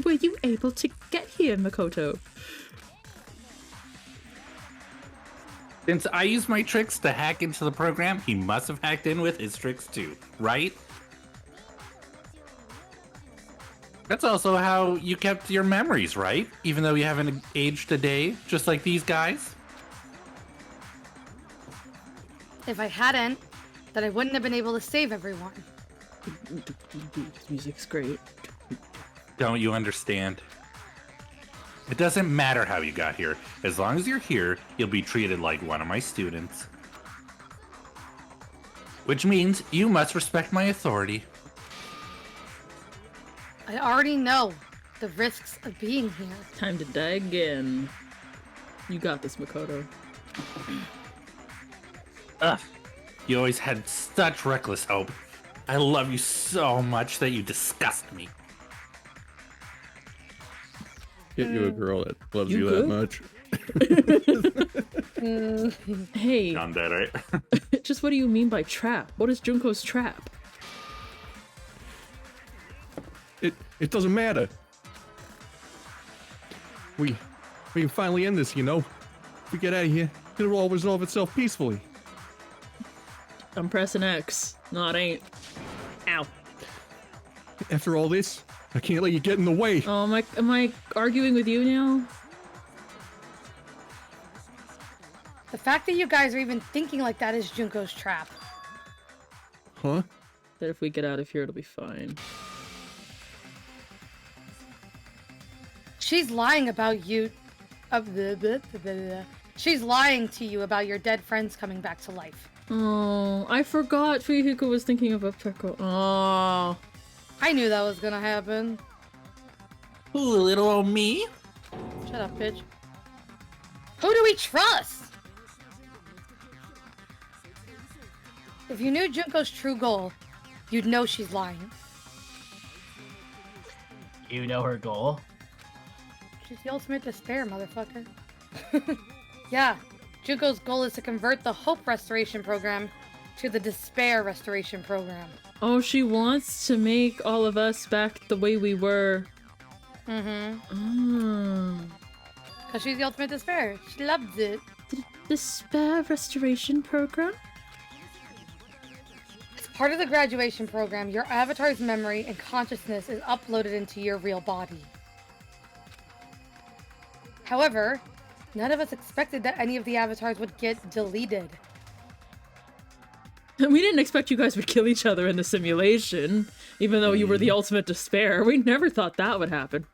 were you able to get here, Makoto? Since I used my tricks to hack into the program, he must have hacked in with his tricks too, right? That's also how you kept your memories, right? Even though you haven't aged a day, just like these guys? If I hadn't, then I wouldn't have been able to save everyone. This music's great. Don't you understand? It doesn't matter how you got here. As long as you're here, you'll be treated like one of my students. Which means you must respect my authority. I already know the risks of being here. Time to die again. You got this, Makoto. Ugh. You always had such reckless hope. I love you so much that you disgust me. Get you a girl that loves you good? that much. Hey, I'm dead, right? just what do you mean by trap? What is Junko's trap? It doesn't matter. We can finally end this, you know. If we get out of here, it'll all resolve itself peacefully. I'm pressing X. No, it ain't. Ow. After all this, I can't let you get in the way. Oh, am I arguing with you now? The fact that you guys are even thinking like that is Junko's trap. Huh? That if we get out of here, it'll be fine. She's lying about you. She's lying to you about your dead friends coming back to life. Oh, I forgot Fuyuhiko was thinking of Upeko. Oh. I knew that was gonna happen. Ooh, little old me. Shut up, bitch. Who do we trust? If you knew Junko's true goal, you'd know she's lying. You know her goal? She's the ultimate despair, motherfucker. Yeah, Junko's goal is to convert the Hope Restoration Program to the Despair Restoration Program. Oh, she wants to make all of us back the way we were. Mm-hmm. Oh. Because she's the ultimate despair. She loves it. The Despair Restoration Program? As part of the graduation program, your avatar's memory and consciousness is uploaded into your real body. However, none of us expected that any of the avatars would get deleted. We didn't expect you guys would kill each other in the simulation, even though you were the ultimate despair. We never thought that would happen.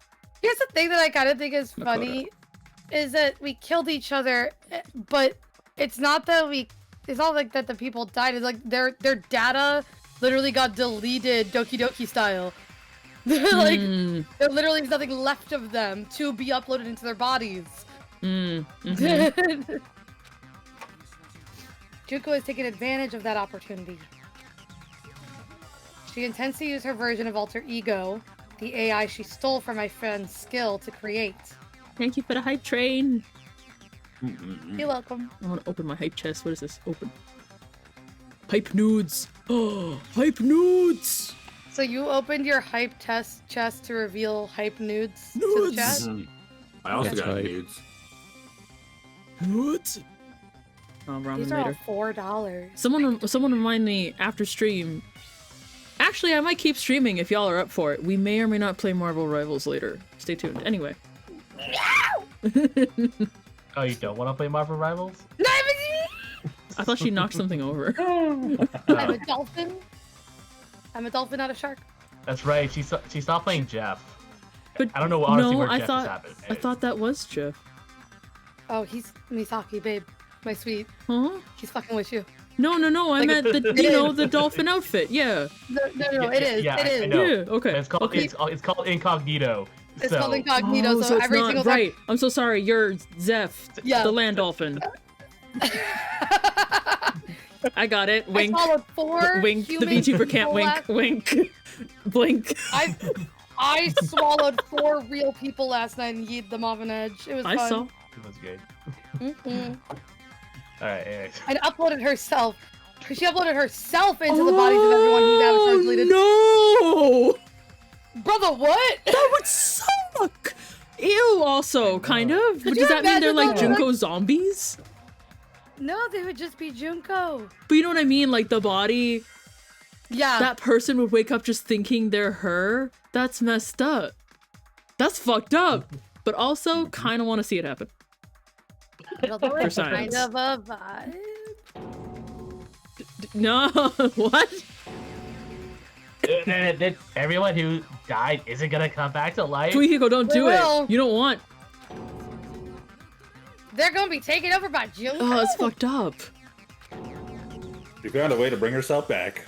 Here's the thing that I kind of think is funny, is that we killed each other, but it's not that it's not like that the people died. It's like their data literally got deleted Doki Doki style. Like, there literally is nothing left of them to be uploaded into their bodies. Mm-hmm. Junko has taken advantage of that opportunity. She intends to use her version of Alter Ego, the AI she stole from my friend's skill to create. Thank you for the hype train. You're welcome. I want to open my hype chest. What is this? Open. Hype nudes. Oh, hype nudes. So you opened your hype chest to reveal hype nudes to the chat? I also That's got right. nudes. Nudes. Oh, ramen These are all later. $4. Someone remind me after stream. Actually, I might keep streaming if y'all are up for it. We may or may not play Marvel Rivals later. Stay tuned. Anyway. Oh, you don't want to play Marvel Rivals? I thought she knocked something over. I'm a dolphin. I'm a dolphin, not a shark. That's right. She stopped playing Jeff. But I don't know honestly no, where I Jeff thought has happened. I thought that was Jeff. Oh, he's Misaki, babe. My sweet. Huh? He's fucking with you. No. I Like, meant the dolphin outfit. Yeah. No, it is. Yeah, it is. I know. Yeah. Okay. It's called okay. it's called Incognito. It's called incognito, Oh, so it's every not single right. I'm so sorry. You're Zeph, Yeah. the land dolphin. I got it. I Wink. followed 4 Wink. The human VTuber can't people wink. last- Wink. Blink. I swallowed 4 real people last night and yeeted them off an edge. It was I fun. saw. It was good. Mm-hmm. All right. Anyways. And uploaded herself. She uploaded herself into the bodies of everyone whose avatar deleted. No! Brother, what? That would so Ew, also, kind of. But you does that mean they're imagine like that, like- Junko zombies? No, they would just be Junko. But you know what I mean? Like the body, Yeah. that person would wake up just thinking they're her. That's messed up. That's fucked up. But also, kind of want to see it happen. Although For it's science. kind of a vibe. No, what? Everyone who died isn't gonna come back to life. Fuyuhiko, don't They do will. it. You don't want. They're gonna be taken over by Junko. Oh, it's fucked up. She found a way to bring herself back.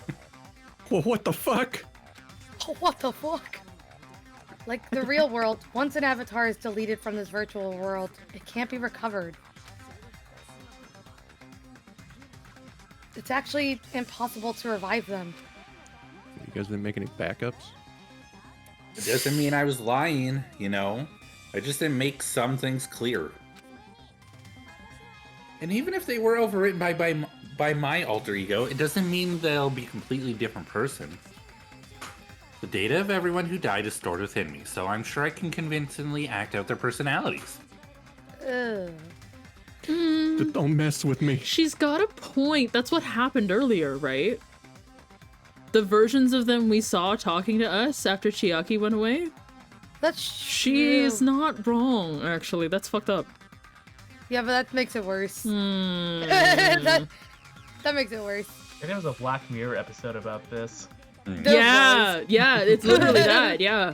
Well, what the fuck? Oh, what the fuck? Like the real world, once an avatar is deleted from this virtual world, it can't be recovered. It's actually impossible to revive them. You guys didn't make any backups? It doesn't mean I was lying, you know? I just didn't make some things clear. And even if they were overwritten by my alter ego, it doesn't mean they'll be a completely different person. The data of everyone who died is stored within me, so I'm sure I can convincingly act out their personalities. Ugh. Just don't mess with me. She's got a point. That's what happened earlier, right? The versions of them we saw talking to us after Chiaki went away? That's She's true. not wrong, actually. That's fucked up. Yeah, but that makes it worse. Hmm. that makes it worse. I think there was a Black Mirror episode about this. There Yeah, was. yeah, it's literally that, yeah.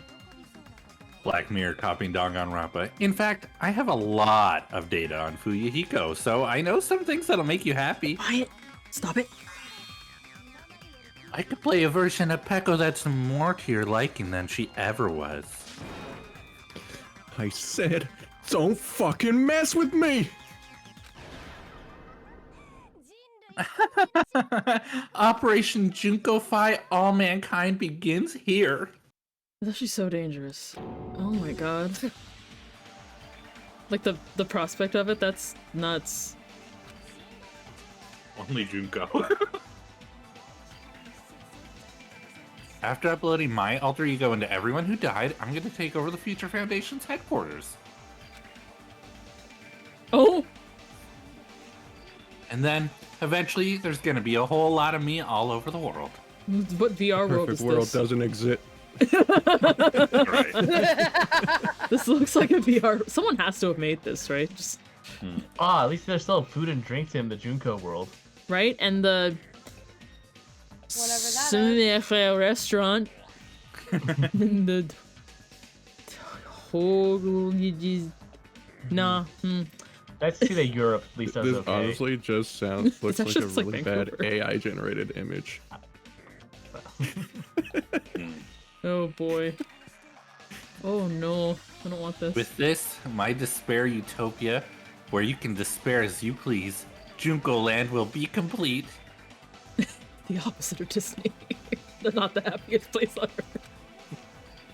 Black Mirror copying Danganronpa. In fact, I have a lot of data on Fuyuhiko, so I know some things that'll make you happy. Quiet. Stop it. I could play a version of Peko that's more to your liking than she ever was. I said, don't fucking mess with me! Operation Junko-fi All Mankind begins here. That's actually so dangerous. Oh my god. Like the prospect of it, that's nuts. Only Junko. After uploading my alter ego into everyone who died, I'm going to take over the Future Foundation's headquarters. Oh! And then, eventually, there's going to be a whole lot of me all over the world. What VR world is Perfect world this? doesn't exist. Right. This looks like a VR. Someone has to have made this, right? Just Ah, at least there's still food and drinks in the Junko world. right, and the Whatever that is. restaurant. And the whole nah. Nice to see that Europe at least does This okay. honestly just sounds looks like actually a just like really bad Vancouver. AI generated image. Oh boy. Oh no, I don't want this. With this, my despair utopia, where you can despair as you please, Junko Land will be complete. The opposite of Disney. They're not the happiest place on earth.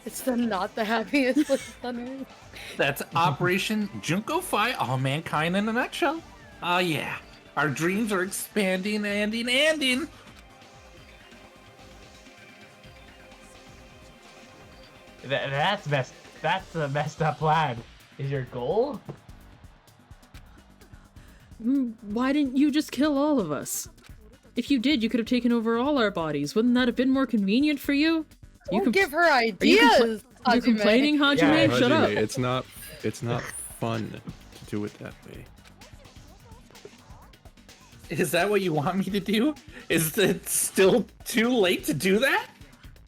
It's not the happiest place on earth. That's Operation Junko-fi All Mankind in a nutshell. Oh yeah, our dreams are expanding, anding. That's a messed up plan. Is your goal? Why didn't you just kill all of us? If you did, you could have taken over all our bodies. Wouldn't that have been more convenient for you? Don't com- give her Are you ideas. You're Hajime. complaining, Hajime? Yeah, Shut up. Hajime, it's not fun to do it that way. Is that what you want me to do? Is it still too late to do that?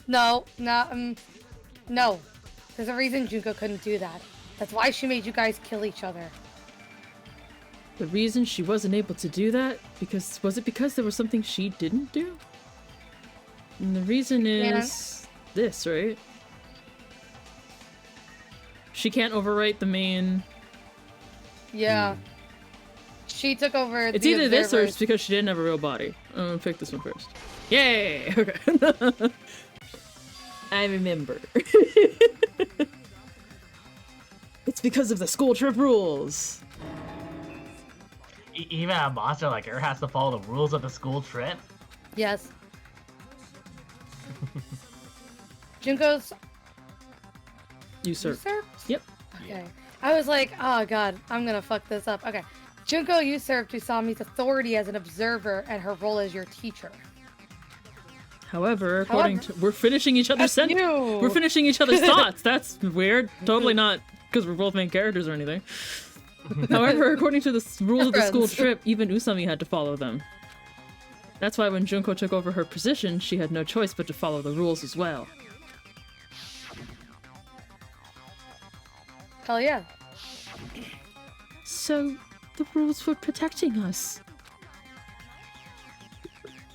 No. No. There's a reason Junko couldn't do that. That's why she made you guys kill each other. The reason she wasn't able to do that, was it because there was something she didn't do? And the reason is this, right? She can't overwrite the main. Yeah. She took over. It's the either this or observers. it's because she didn't have a real body. I'm gonna pick this one first. Yay! Okay. I remember. It's because of the school trip rules. Even a monster like her has to follow the rules of the school trip? Yes. Junko's Usurp. usurped? Yep. Okay. I was like, oh god, I'm gonna fuck this up. Okay. Junko usurped Usami's authority as an observer and her role as your teacher. However, according to we're finishing each other's That's you. we're finishing each other's thoughts. That's weird. Totally not because we're both main characters or anything. However, according to the rules of the school trip, even Usami had to follow them. That's why when Junko took over her position, she had no choice but to follow the rules as well. Hell yeah. So, the rules were protecting us.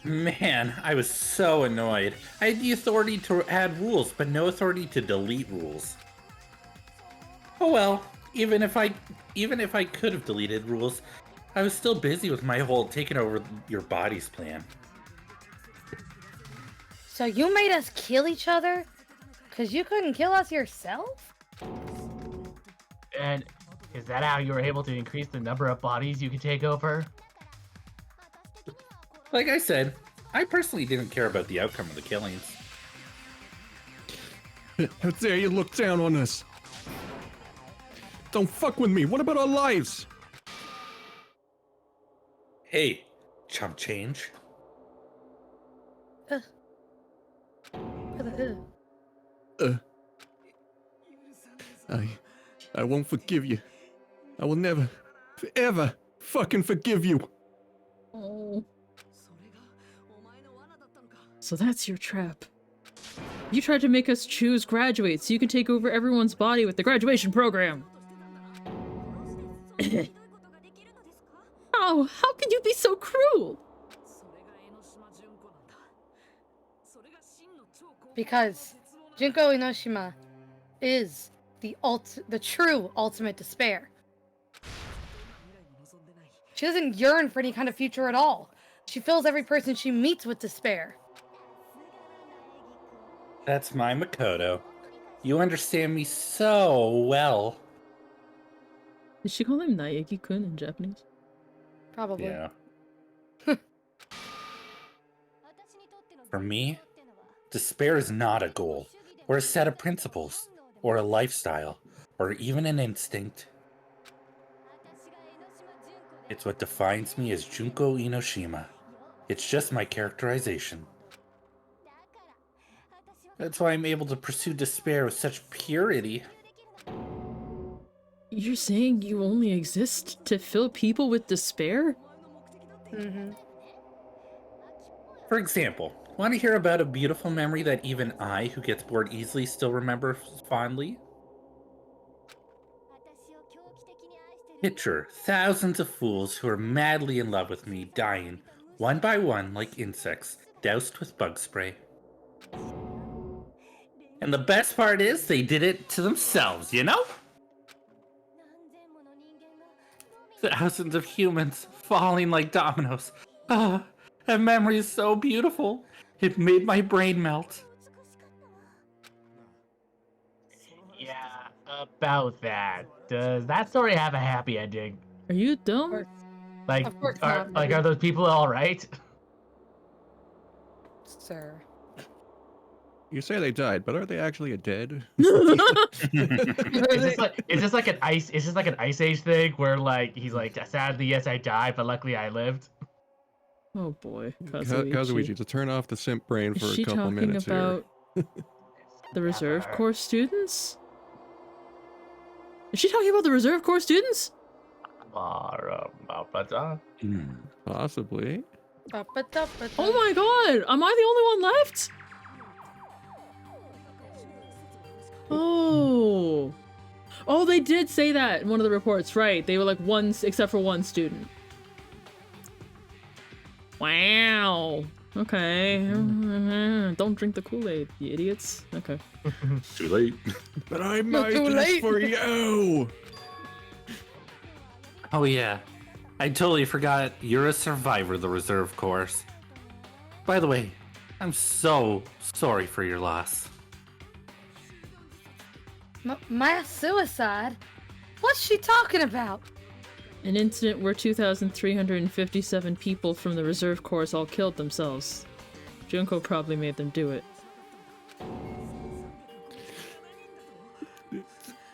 Man, I was so annoyed. I had the authority to add rules, but no authority to delete rules. Oh well, even if I could have deleted rules, I was still busy with my whole taking over your bodies plan. So you made us kill each other? Cause you couldn't kill us yourself? And is that how you were able to increase the number of bodies you could take over? Like I said, I personally didn't care about the outcome of the killings. How dare you look down on us? Don't fuck with me. What about our lives? Hey, chump change. I won't forgive you. I will never, ever fucking forgive you. Oh. So that's your trap. You tried to make us choose graduates so you could take over everyone's body with the graduation program. Oh, how could you be so cruel? Because Junko Inoshima is the true ultimate despair. She doesn't yearn for any kind of future at all. She fills every person she meets with despair. That's my Makoto. You understand me so well. Did she call him Naegi-kun in Japanese? Probably. Yeah. For me, despair is not a goal, or a set of principles, or a lifestyle, or even an instinct. It's what defines me as Junko Inoshima. It's just my characterization. That's why I'm able to pursue despair with such purity. You're saying you only exist to fill people with despair? Mm-hmm. For example, want to hear about a beautiful memory that even I, who gets bored easily, still remember fondly? Picture thousands of fools who are madly in love with me dying, one by one like insects, doused with bug spray. And the best part is, they did it to themselves, you know? Thousands of humans falling like dominoes. Ah, that memory is so beautiful. It made my brain melt. Yeah, about that. Does that story have a happy ending? Are you dumb? Like, Of course are not. those people all right? Sir. You say they died, but are they actually dead? Is this like an ice age thing where like he's like, sadly yes I died, but luckily I lived. Oh boy, Kazuichi, to turn off the simp brain for Is a she couple talking minutes about the reserve corps students? Is she talking about the reserve corps students? here. Possibly. Oh my god, am I the only one left? Oh. Oh, they did say that in one of the reports, right? They were like except for one student. Wow. Okay. Don't drink the Kool-Aid, you idiots. Okay. Too late. But I made this for you! Oh yeah, I totally forgot you're a survivor of the reserve course. By the way, I'm so sorry for your loss. Mass suicide? What's she talking about? An incident where 2,357 people from the reserve corps all killed themselves. Junko probably made them do it.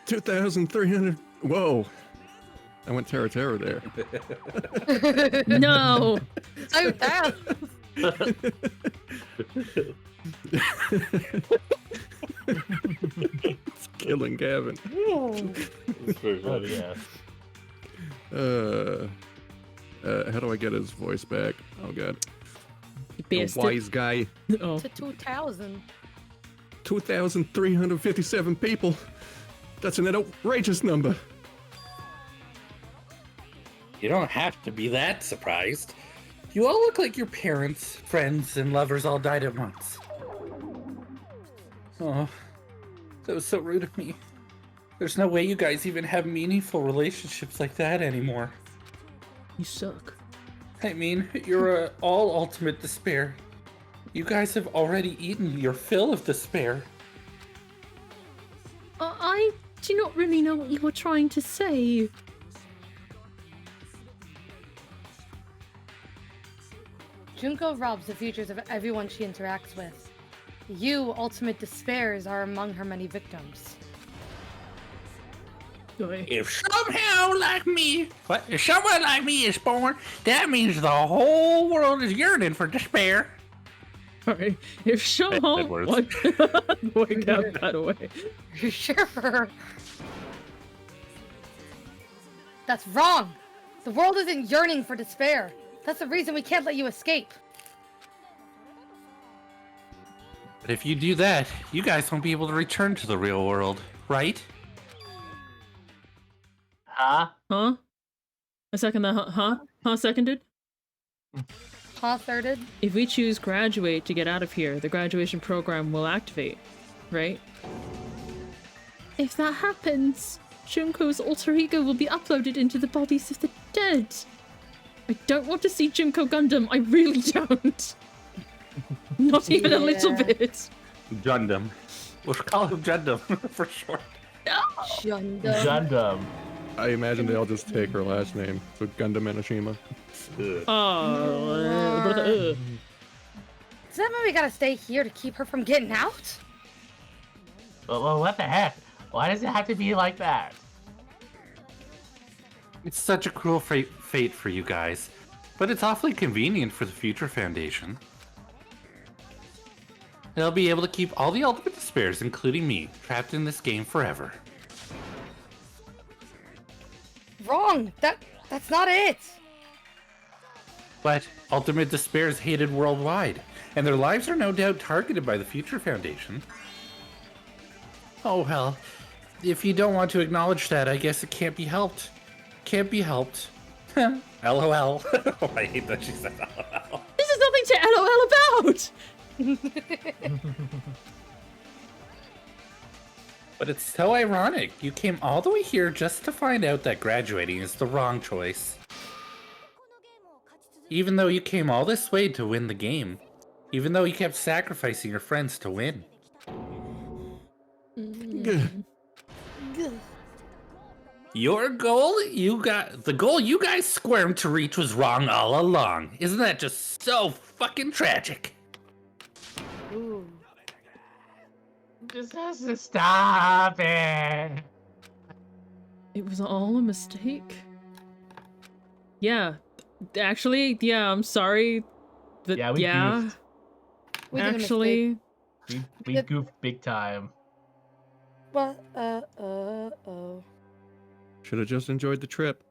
2,300. Whoa. I went Terra there. No. So damn. It's killing Gavin. That's very Oh funny. yeah. How do I get his voice back? Oh god. The Bastard. wise guy. Oh. To 2,000. 2,357 people. That's an outrageous number. You don't have to be that surprised. You all look like your parents, friends, and lovers all died at once. Oh, that was so rude of me. There's no way you guys even have meaningful relationships like that anymore. You suck. I mean, you're all ultimate despair. You guys have already eaten your fill of despair. I do not really know what you were trying to say. Junko robs the futures of everyone she interacts with. You, ultimate despairs, are among her many victims. If someone like me is born, that means the whole world is yearning for despair. Sorry. If Sean Bad words. Boy, Gav got away. Sure. That's wrong. The world isn't yearning for despair. That's the reason we can't let you escape. But if you do that, you guys won't be able to return to the real world, right? Huh? Huh? I second that. Huh? Huh? Seconded. Thirded. If we choose graduate to get out of here, the graduation program will activate, right? If that happens, Junko's alter ego will be uploaded into the bodies of the dead. I don't want to see Junko Gundam. I really don't. Not even a little Yeah. bit. Gundam. We'll call him Gundam for short. Gundam. Gundam. I imagine they all just take her last name. So Gundam Enoshima. Oh. Does that mean we gotta stay here to keep her from getting out? Well, what the heck? Why does it have to be like that? It's such a cruel fate for you guys, but it's awfully convenient for the Future Foundation. They'll be able to keep all the ultimate despairs, including me, trapped in this game forever. Wrong. That's not it. But ultimate despair is hated worldwide, and their lives are no doubt targeted by the Future Foundation. Oh well, if you don't want to acknowledge that, I guess it can't be helped. Can't be helped. LOL. Oh, I hate that she said LOL. This is nothing to LOL about! But it's so ironic. You came all the way here just to find out that graduating is the wrong choice. Even though you came all this way to win the game. Even though you kept sacrificing your friends to win. Your goal, the goal you guys squirmed to reach was wrong all along. Isn't that just so fucking tragic? Ooh. Just has to stop it. It was all a mistake. Yeah. Actually, yeah, I'm sorry. Yeah, we goofed. We did a Actually, We goofed big time. What? Oh. Should have just enjoyed the trip.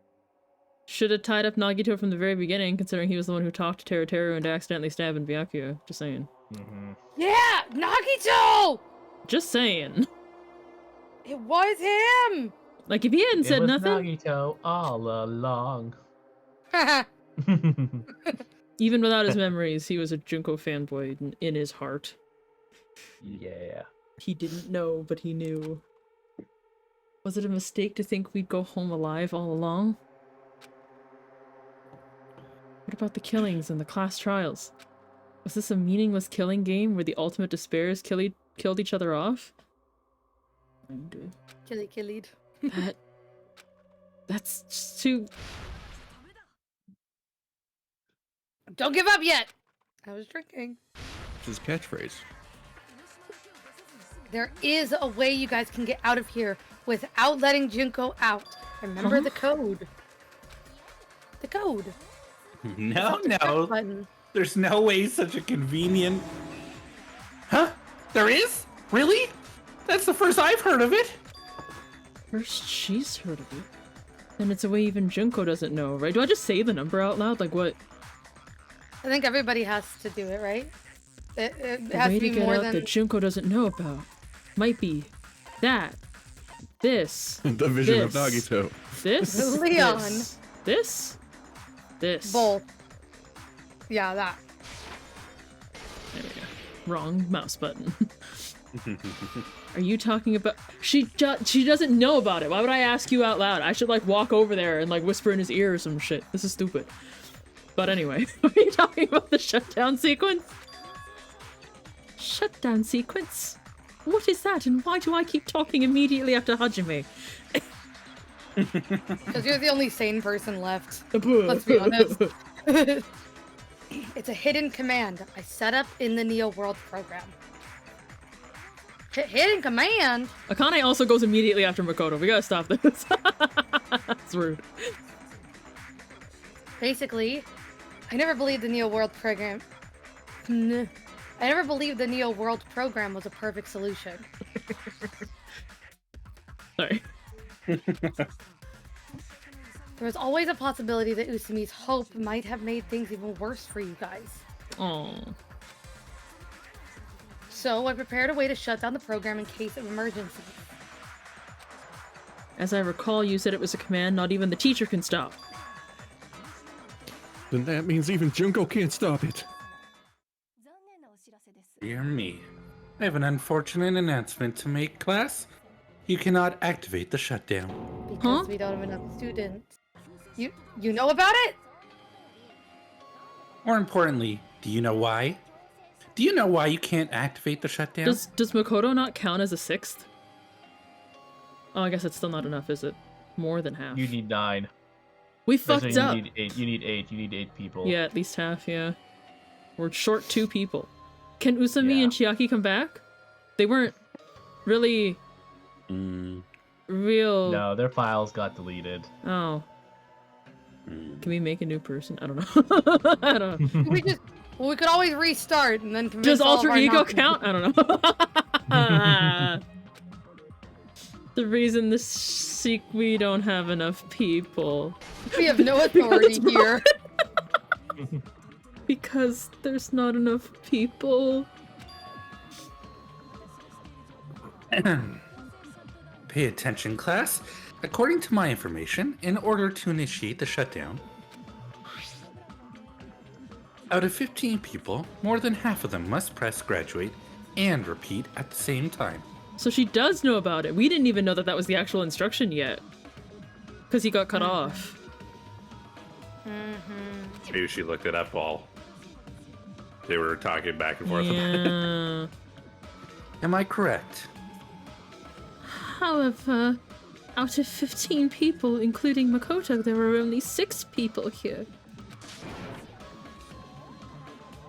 should have tied up Nagito from the very beginning, considering he was the one who talked to Teruteru into accidentally stabbing Byakuya. Just saying. Mm-hmm. Yeah, Nagito! Just saying. It was him! Like, if he hadn't said was nothing, Nagito all along. even without his memories, he was a Junko fanboy in his heart. Yeah. He didn't know, but he knew. Was it a mistake to think we'd go home alive all along? What about the killings and the class trials? Was this a meaningless killing game where the ultimate despairs killed each other off? Killied. That's just too... Don't give up yet! I was drinking. It's his catchphrase. There is a way you guys can get out of here without letting Junko out. Remember Huh? the code. The code. No, It's the no. button. There's no way such a convenient... Huh? There is? Really? That's the first I've heard of it. First she's heard of it. And it's a way even Junko doesn't know, right? Do I just say the number out loud? Like what? I think everybody has to do it, right? It A has way to be to get more out than... that Junko doesn't know about. Might be that. This. The vision of This. Nagito. This. Leon. This. This. Both. Yeah, that. There we go. Wrong mouse button. Are you talking about? She doesn't know about it. Why would I ask you out loud? I should like walk over there and like whisper in his ear or some shit. This is stupid. But anyway, are you talking about the shutdown sequence? Shutdown sequence? What is that, and why do I keep talking immediately after Hajime? Because you're the only sane person left. Let's be honest. It's a hidden command I set up in the Neo World program. Hidden command? Akane also goes immediately after Makoto. We gotta stop this. That's rude. Basically, I never believed the Neo World program. I never believed the Neo World program was a perfect solution. Sorry. There was always a possibility that Usumi's hope might have made things even worse for you guys. Oh. So I prepared a way to shut down the program in case of emergency. As I recall, you said it was a command not even the teacher can stop. Then that means even Junko can't stop it. Dear me. I have an unfortunate announcement to make, class. You cannot activate the shutdown. Because we don't have enough students. You know about it? More importantly, do you know why? Do you know why you can't activate the shutdown? Does Makoto not count as a sixth? Oh, I guess it's still not enough, is it? More than half. You need 9. We So fucked up. You need 8. You need 8. You need 8 people. Yeah, at least half, yeah. We're short 2 people. Can Usami and Chiaki come back? They weren't really real. No, their files got deleted. Oh. Can we make a new person? I don't know. I don't know. We could always restart and then convince Does all of alter our ego non- count? I don't know. The reason we don't have enough people. We have no authority here. Because there's not enough people. Pay attention, class. According to my information, in order to initiate the shutdown, out of 15 people, more than half of them must press graduate and repeat at the same time. So she does know about it. We didn't even know that that was the actual instruction yet. Because he got cut off. Maybe she looked it up while they were talking back and forth about it. Yeah. Am I correct? However, out of 15 people, including Makoto, there were only 6 people here.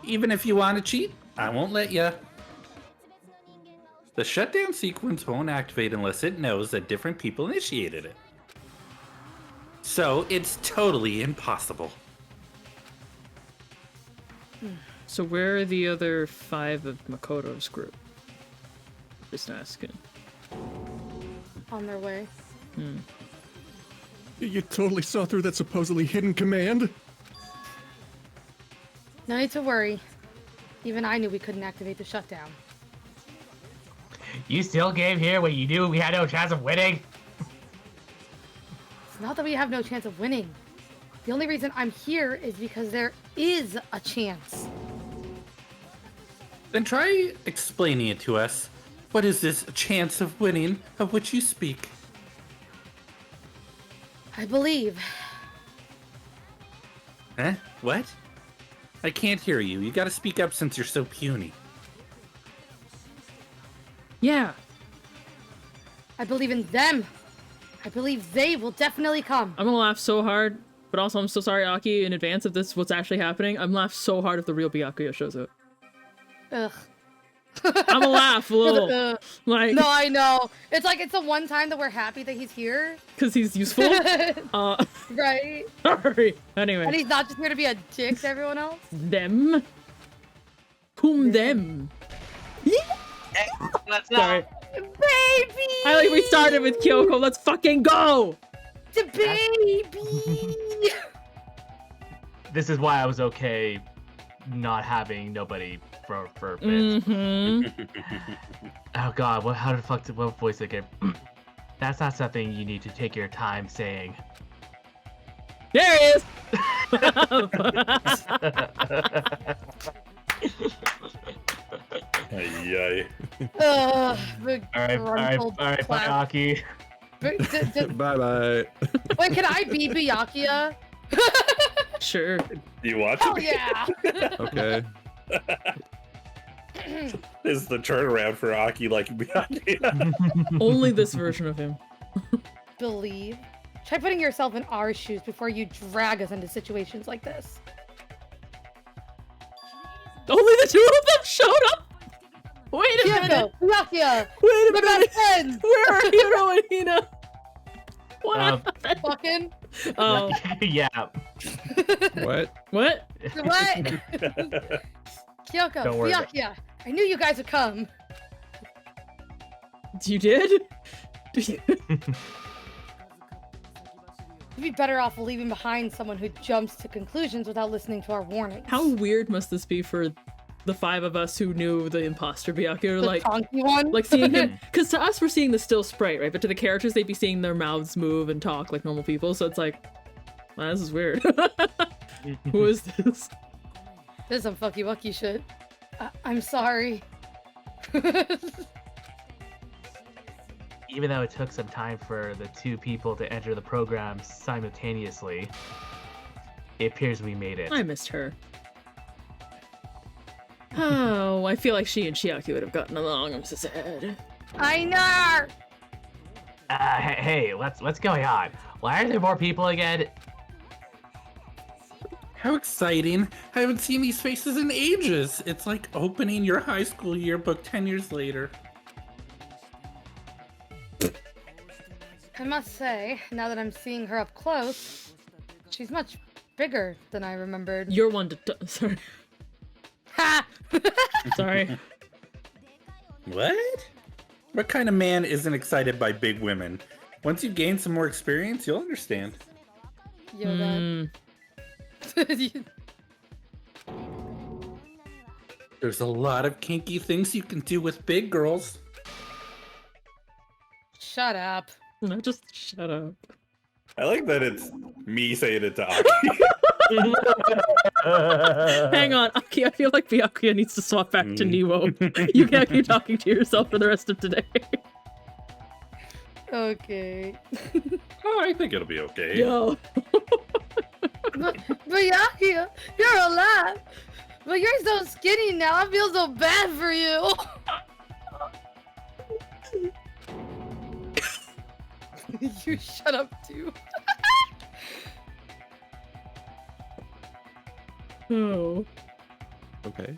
Even if you want to cheat, I won't let ya. The shutdown sequence won't activate unless it knows that different people initiated it. So it's totally impossible. So where are the other 5 of Makoto's group? Just asking. On their way. You totally saw through that supposedly hidden command? No need to worry. Even I knew we couldn't activate the shutdown. You still came here when you knew we had no chance of winning? It's not that we have no chance of winning. The only reason I'm here is because there is a chance. Then try explaining it to us. What is this chance of winning of which you speak? I believe. Huh? What? I can't hear you. You gotta speak up since you're so puny. Yeah. I believe in them. I believe they will definitely come. I'm gonna laugh so hard, but also I'm so sorry, Aki, in advance of this, what's actually happening. I'm laugh so hard if the real Byakuya shows up. Ugh. I'm gonna laugh a little. Like, no, I know. It's like it's the one time that we're happy that he's here. Because he's useful. Right. Sorry. Anyway. And he's not just here to be a dick to everyone else. Them. Whom them? Let's Sorry. Baby! I like we started with Kyoko. Let's fucking go! The baby! This is why I was okay not having nobody for a bit. Mm-hmm. Oh god, what voice again? That's not something you need to take your time saying. There he is! Ay, Alright, bye, Aki. Bye-bye. Wait, can I be Byakuya? Sure. you watch Oh it? yeah! Okay. This is the turnaround for Aki like Only this version of him. Believe. Try putting yourself in our shoes before you drag us into situations like this. Only the two of them showed up? Wait a minute! Kyoko, Byakuya, Wait a my minute! best friend! Where are Hiro and Hina? What happened? Fucking. Oh. Yeah. What? What? What? Kyoko, Don't worry about Byakuya, I knew you guys would come. You did? You'd be better off leaving behind someone who jumps to conclusions without listening to our warnings. How weird must this be for the five of us who knew the imposter Byakuya? The Like, chonky one? like seeing him, because to us we're seeing the still sprite, right? But to the characters, they'd be seeing their mouths move and talk like normal people. So it's like, wow, this is weird. Who is this? This is some fucky wucky shit. I'm sorry. Even though it took some time for the two people to enter the program simultaneously, it appears we made it. I missed her. Oh, I feel like she and Chiaki would have gotten along. I'm so sad. I know! Hey, what's going on? Why are there more people again? How exciting. I haven't seen these faces in ages. It's like opening your high school yearbook 10 years later. I must say, now that I'm seeing her up close, she's much bigger than I remembered. You're one to... Sorry. Ha! Sorry. What? What kind of man isn't excited by big women? Once you gain some more experience, you'll understand. Yoda. There's a lot of kinky things you can do with big girls. Shut up. No, just shut up. I like that it's me saying it to Aki. Hang on, Aki, I feel like Byakuya needs to swap back to Niwo. You can't keep talking to yourself for the rest of today. Okay. Oh, I think it'll be okay. Yo. But Byakuya, you're alive. But you're so skinny now, I feel so bad for you. You shut up too. Oh. Okay.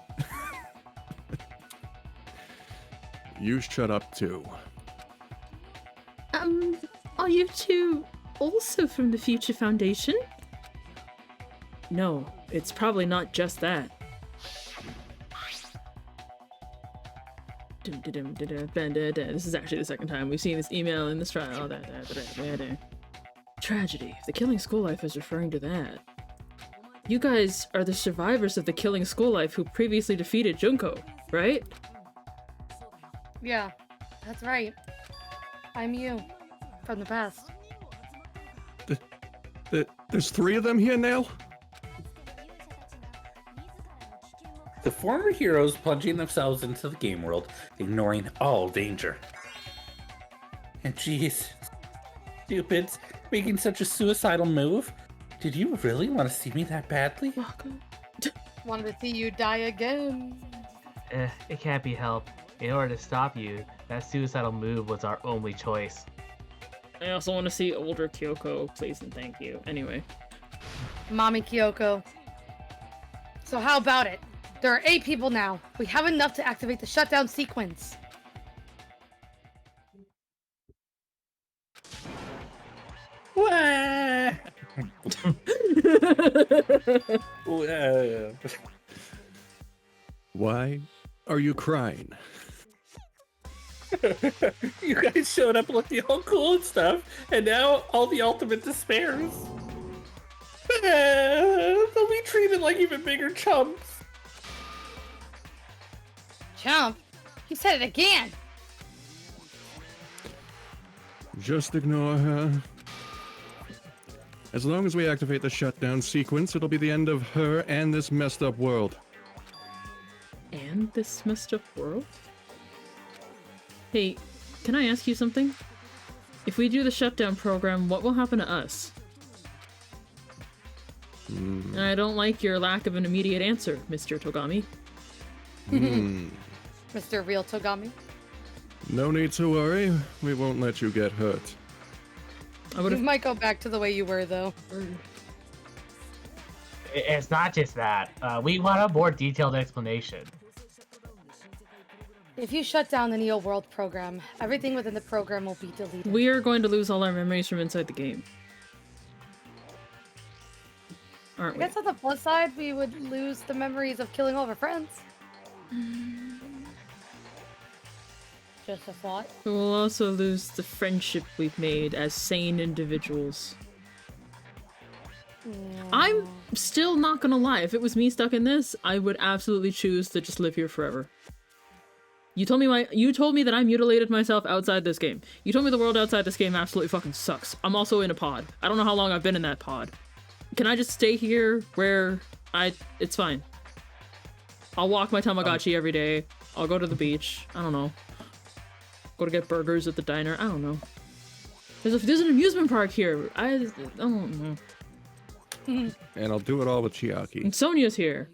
You shut up too. Are you two also from the Future Foundation? No, it's probably not just that. This is actually the second time we've seen this email in this trial. Tragedy. The killing school life is referring to that. You guys are the survivors of the killing school life who previously defeated Junko, right? Yeah, that's right. I'm you. From the past. There's three of them here now? The former heroes plunging themselves into the game world, ignoring all danger. And geez, stupids, making such a suicidal move. Did you really want to see me that badly? Wanted to see you die again. It can't be helped. In order to stop you, that suicidal move was our only choice. I also want to see older Kyoko, please and thank you. Anyway. Mommy Kyoko. So how about it? There are 8 people now. We have enough to activate the shutdown sequence. Wah! Why are you crying? You guys showed up looking all cool and stuff, and now all the ultimate despairs. They'll be treated like even bigger chumps. Chump? You said it again. Just ignore her. As long as we activate the shutdown sequence, it'll be the end of her and this messed up world. And this messed up world? Hey, can I ask you something? If we do the shutdown program, what will happen to us? I don't like your lack of an immediate answer, Mr. Togami. Mr. Real Togami. No need to worry. We won't let you get hurt. You might go back to the way you were, though. It's not just that. We want a more detailed explanation. If you shut down the Neo World program, everything within the program will be deleted. We are going to lose all our memories from inside the game. Aren't I we? guess on the plus side, we would lose the memories of killing all of our friends. Just a thought. We will also lose the friendship we've made as sane individuals. Yeah. I'm still not gonna lie, if it was me stuck in this, I would absolutely choose to just live here forever. You told me that I mutilated myself outside this game. You told me the world outside this game absolutely fucking sucks. I'm also in a pod. I don't know how long I've been in that pod. Can I just stay here where it's fine. I'll walk my Tamagotchi every day. I'll go to the beach. I don't know. Go to get burgers at the diner. I don't know. There's an amusement park here. I don't know. And I'll do it all with Chiaki. And Sonia's here.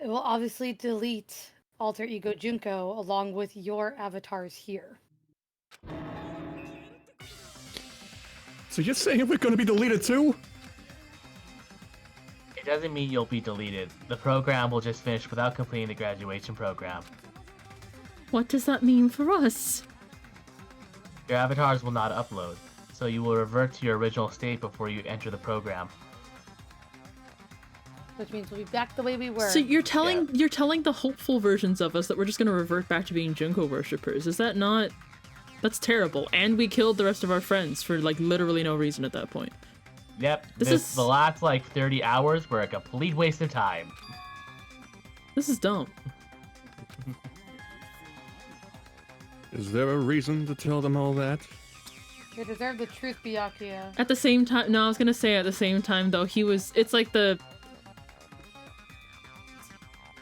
It will obviously delete Alter Ego Junko along with your avatars here. So you're saying we're gonna be deleted too? It doesn't mean you'll be deleted. The program will just finish without completing the graduation program. What does that mean for us? Your avatars will not upload, so you will revert to your original state before you enter the program. Which means we'll be back the way we were. So you're telling the hopeful versions of us that we're just gonna revert back to being Junko worshippers. Is that not... That's terrible. And we killed the rest of our friends for like literally no reason at that point. Yep, the last like 30 hours were a complete waste of time. This is dumb. Is there a reason to tell them all that? They deserve the truth, Byakuya. At the same time, no, I was gonna say at the same time though, it's like the...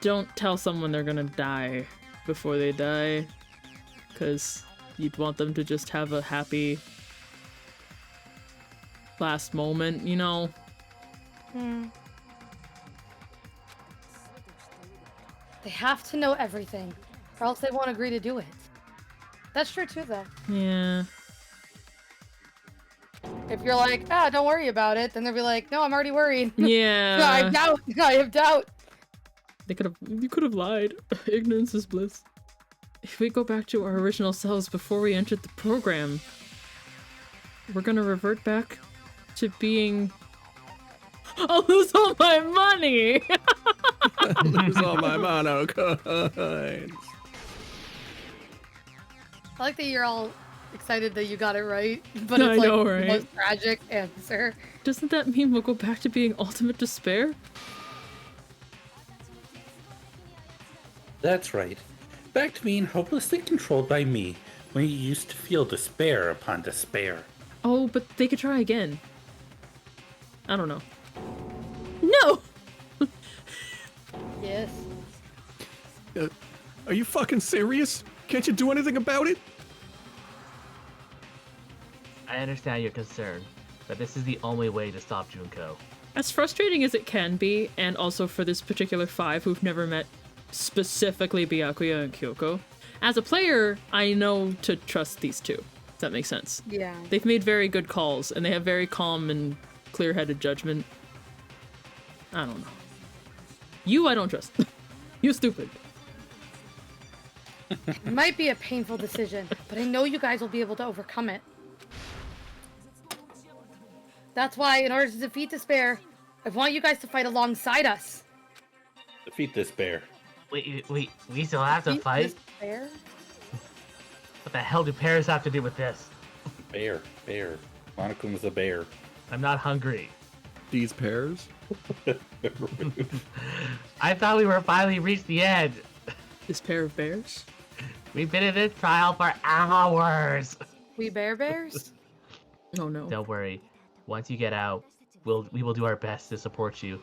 Don't tell someone they're gonna die before they die, because you'd want them to just have a happy last moment, you know? They have to know everything, or else they won't agree to do it. That's true too, though. Yeah. If you're like, don't worry about it, then they'll be like, no, I'm already worried. Yeah. No, I have doubt. You could have lied. Ignorance is bliss. If we go back to our original selves before we entered the program, we're gonna revert back to being... I'll lose all my money! I'll lose all my mono coins. I like that you're all excited that you got it right, but I it's like know, the right? most tragic answer. Doesn't that mean we'll go back to being ultimate despair? That's right. Back to being hopelessly controlled by me when you used to feel despair upon despair. Oh, but they could try again. I don't know. No! Yes. Are you fucking serious? Can't you do anything about it? I understand your concern, but this is the only way to stop Junko. As frustrating as it can be, and also for this particular 5 who've never met specifically Byakuya and Kyoko, as a player, I know to trust these two. If that makes sense. Yeah. They've made very good calls, and they have very calm and clear-headed judgment. I don't know. You, I don't trust. You stupid. It might be a painful decision, but I know you guys will be able to overcome it. That's why, in order to defeat despair, I want you guys to fight alongside us. Defeat this bear. We still have to fight? Despair? What the hell do pears have to do with this? Bear. Monokuma's a bear. I'm not hungry. These pears? I thought we were finally reached the end. This pair of bears? We've been in this trial for hours. We bears? Oh no. Don't worry. Once you get out, we will do our best to support you.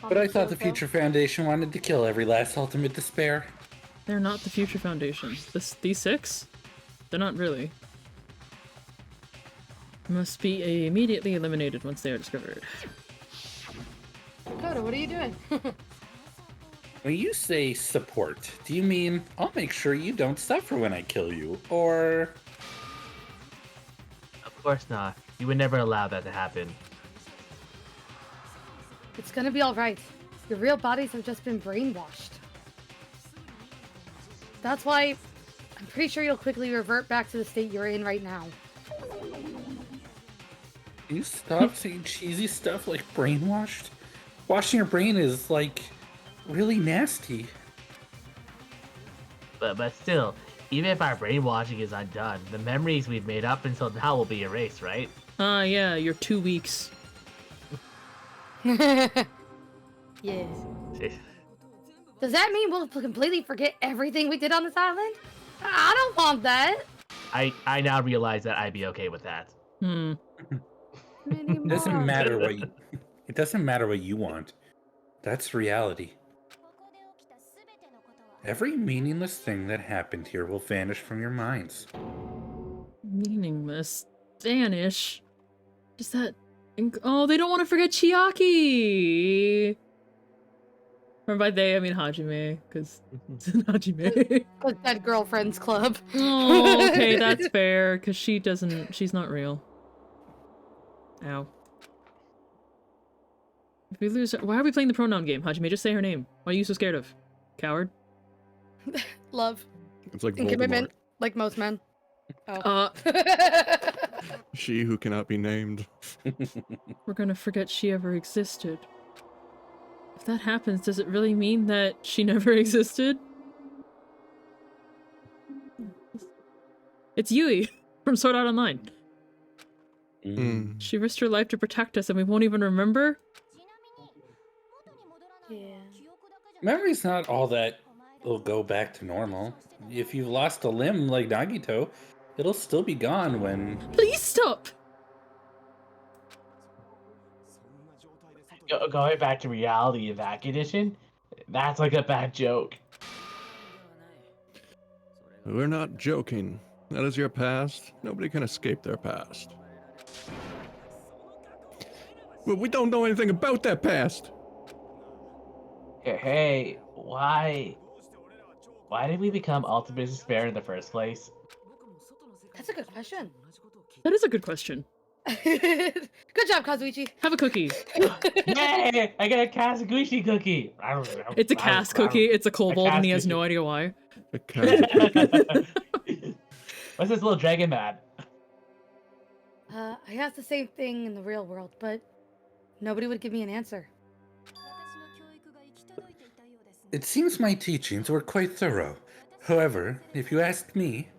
But I thought the Future Foundation wanted to kill every last ultimate despair. They're not the Future Foundation. These 6? They're not really. Must be immediately eliminated once they are discovered. Dakota, what are you doing? When you say support, do you mean I'll make sure you don't suffer when I kill you, or... Of course not. You would never allow that to happen. It's gonna be alright. Your real bodies have just been brainwashed. That's why I'm pretty sure you'll quickly revert back to the state you're in right now. You stop saying cheesy stuff like brainwashed? Washing your brain is, like, really nasty. But still, even if our brainwashing is undone, the memories we've made up until now will be erased, right? Yeah, you're 2 weeks. Yes. Eh, Does that mean we'll completely forget everything we did on this island? I don't want that. I now realize that I'd be okay with that. It doesn't matter what you, it doesn't matter what you want. That's reality. Every meaningless thing that happened here will vanish from your minds. Meaningless. Vanish. Is that... Oh, they don't want to forget Chiaki! Or by they, I mean Hajime, because it's an Hajime. That girlfriend's club. Oh, okay, that's fair, because she's not real. Ow. If we lose her, why are we playing the pronoun game? Hajime, just say her name. What are you so scared of? Coward? Love. It's like And Voldemort. commitment, like most men. Oh. She who cannot be named. We're gonna forget she ever existed. If that happens, does it really mean that she never existed? It's Yui from Sword Art Online. She risked her life to protect us and we won't even remember? Yeah. Memory's not all that will go back to normal. If you've lost a limb like Nagito, it'll still be gone when... Please stop! Going back to reality in that condition, that's like a bad joke. We're not joking. That is your past. Nobody can escape their past. But we don't know anything about that past. Hey, why did we become Ultimate Despair in the first place? That's a good question. That is a good question. Good job, Kazuichi. Have a cookie. Yay! I got a Kazuichi cookie. I don't know. It's a Cass cookie. It's a kobold and he has no idea why. A cat. What's this little dragon man? I asked the same thing in the real world, but nobody would give me an answer. It seems my teachings were quite thorough. However, if you ask me,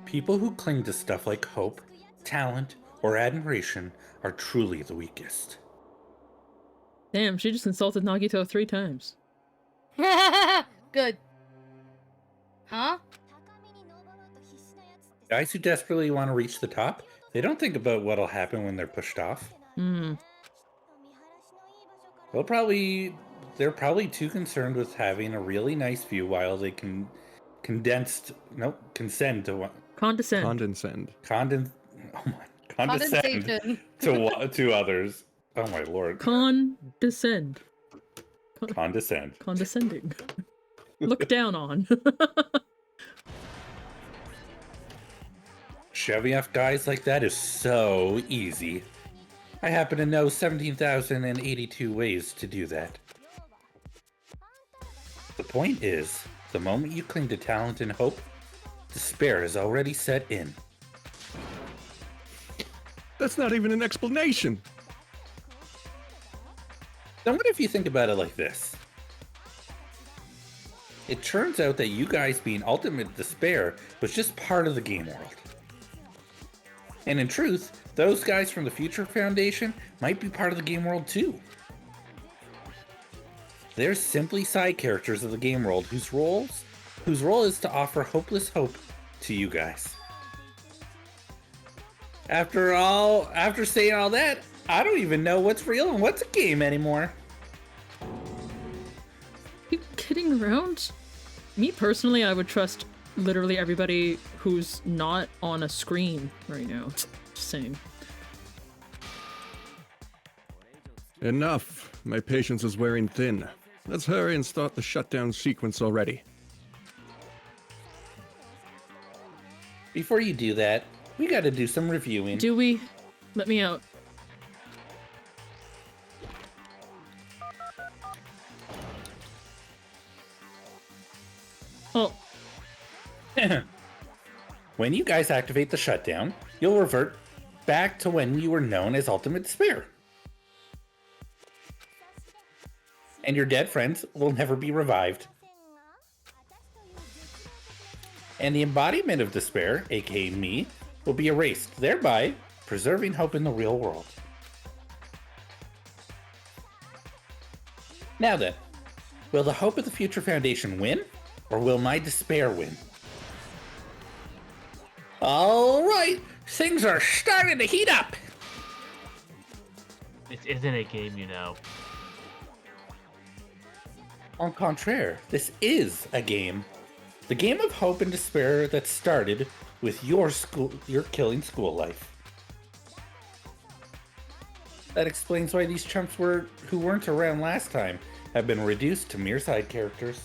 people who cling to stuff like hope, talent, or admiration are truly the weakest. Damn, she just insulted Nagito 3 times. Good. Huh? Guys who desperately want to reach the top, they don't think about what'll happen when they're pushed off. They're probably too concerned with having a really nice view while they can consent to Condescend. condescend to others. Oh my lord. Condescend. Condescend. Condescending. Look down on. Shoving off guys like that is so easy. I happen to know 17,082 ways to do that. The point is, the moment you cling to talent and hope, despair is already set in. That's not even an explanation. Now what if you think about it like this? It turns out that you guys being ultimate despair was just part of the game world. And in truth, those guys from the Future Foundation might be part of the game world too. They're simply side characters of the game world whose role is to offer hopeless hope to you guys. After saying all that, I don't even know what's real and what's a game anymore. You kidding around? Me personally, I would trust literally everybody who's not on a screen right now. Just saying. Enough. My patience is wearing thin. Let's hurry and start the shutdown sequence already. Before you do that, we gotta do some reviewing. Do we? Let me out. Oh. When you guys activate the shutdown, you'll revert back to when you were known as Ultimate Despair. And your dead friends will never be revived. And the embodiment of despair, aka me, will be erased, thereby preserving hope in the real world. Now then, will the hope of the Future Foundation win, or will my despair win? Alright, things are starting to heat up! This isn't a game, you know. En contraire, this is a game. The game of hope and despair that started with your killing school life. That explains why these chumps who weren't around last time have been reduced to mere side characters.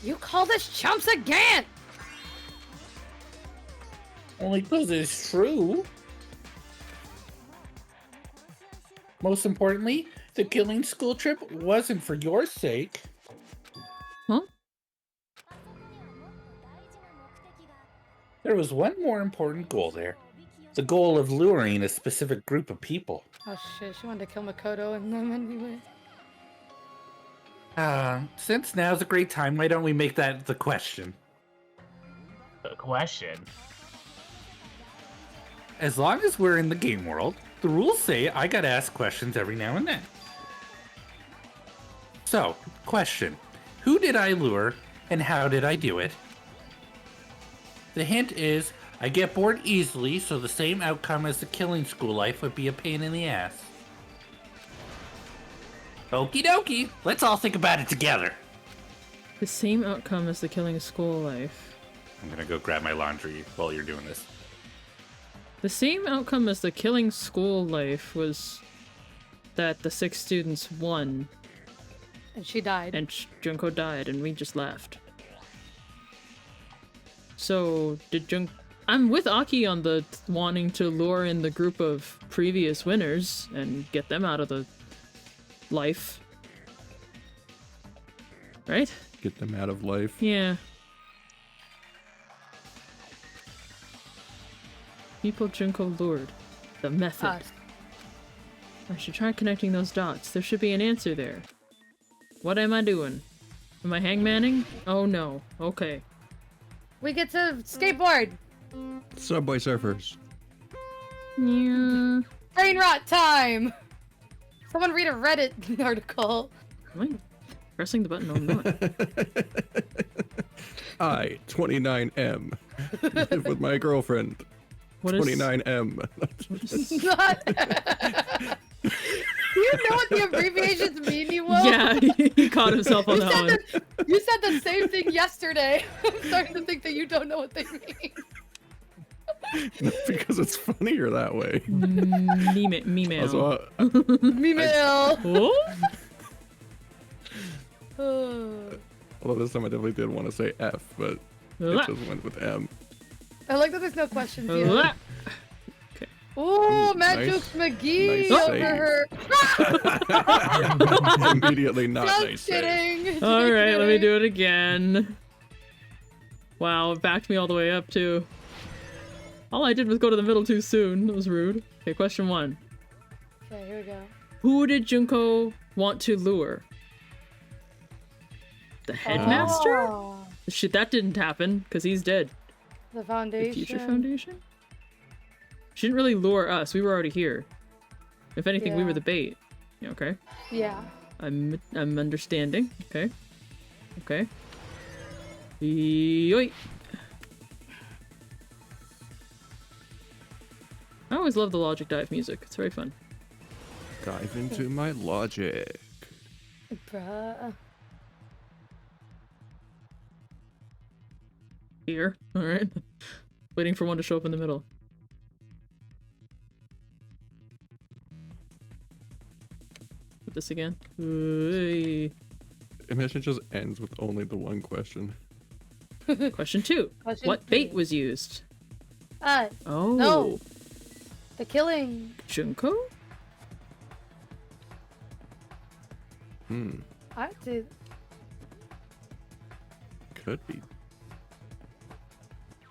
You call us chumps again? Only because it's true. Most importantly, the killing school trip wasn't for your sake. Huh? There was one more important goal there. The goal of luring a specific group of people. Oh shit, she wanted to kill Makoto and them anyway. Since now's a great time, why don't we make that the question? A question? As long as we're in the game world, the rules say I gotta ask questions every now and then. So, question. Who did I lure, and how did I do it? The hint is, I get bored easily, so the same outcome as the killing school life would be a pain in the ass. Okie dokie, let's all think about it together. The same outcome as the killing school life. I'm gonna go grab my laundry while you're doing this. The same outcome as the killing school life was that the 6 students won. And she died. And Junko died, and we just left. So, did Junko... I'm with Aki on the wanting to lure in the group of previous winners and get them out of the life. Right? Get them out of life. Yeah. People Junko lured. The method. I should try connecting those dots. There should be an answer there. What am I doing? Am I hangmanning? Oh no. Okay. We get to skateboard! Subway surfers. Yeah. Brain rot time! Someone read a Reddit article. Am I pressing the button? No, I'm not. I, 29M, live with my girlfriend. What is... 29M. Not... Do you know what the abbreviations mean, Niwo? Yeah, he caught himself on that one. You said the same thing yesterday. I'm starting to think that you don't know what they mean. Not because it's funnier that way. Meme. Also, Memail. although this time I definitely did want to say F, but it just went with M. I like that there's no questions yet. Okay. Ooh, Matt nice. Jukes McGee Nice over save. her. Immediately not Just nice save. kidding. All right, let me do it again. Wow, it backed me all the way up too. All I did was go to the middle too soon. That was rude. Okay, question 1. Okay, here we go. Who did Junko want to lure? The headmaster? Oh, Shit, that didn't happen because he's dead. the The foundation. Future Foundation? She didn't really lure us. We were already here. If anything, we were Yeah. the bait. Yeah, okay. Yeah. I'm understanding. Okay. Okay. Yoy. I always love the logic dive music. It's very fun. Dive into my logic. Bruh. Here. Alright. Waiting for one to show up in the middle. Put this again. Ooh. Imagine it just ends with only the one question. Question 2. Question What bait 2. was used? Us. Oh. No. The killing. Junko? I did. Could be.